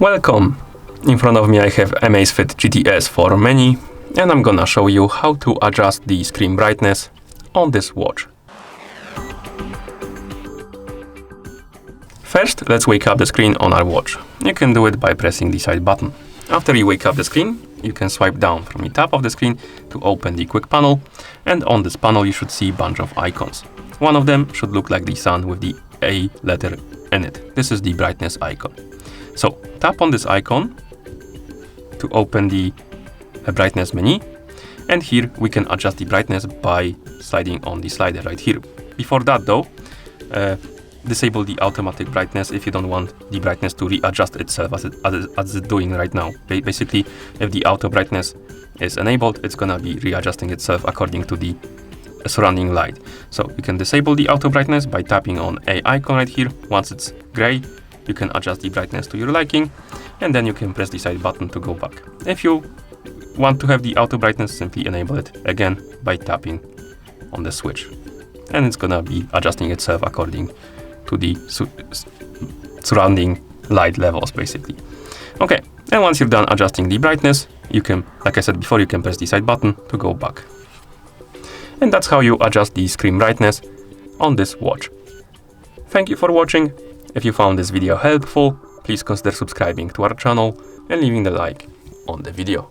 Welcome! In front of me I have Amazfit GTS for Mini, and I'm gonna show you how to adjust the screen brightness on this watch. First, let's wake up the screen on our watch. You can do it by pressing the side button. After you wake up the screen, you can swipe down from the top of the screen to open the quick panel, and on this panel you should see a bunch of icons. One of them should look like the sun with the A letter in it. This is the brightness icon. So tap on this icon to open the brightness menu, and here we can adjust the brightness by sliding on the slider right here. Before that though, disable the automatic brightness if you don't want the brightness to readjust itself as it's doing right now. Basically, if the auto brightness is enabled, it's gonna be readjusting itself according to the surrounding light. So you can disable the auto brightness by tapping on a icon right here. Once it's gray, you can adjust the brightness to your liking, and then you can press the side button to go back. If you want to have the auto brightness, simply enable it again by tapping on the switch, and it's gonna be adjusting itself according to the surrounding light levels, basically. Okay, and once you're done adjusting the brightness, you can, like I said before, you can press the side button to go back. And that's how you adjust the screen brightness on this watch. Thank you for watching. If you found this video helpful, please consider subscribing to our channel and leaving the like on the video.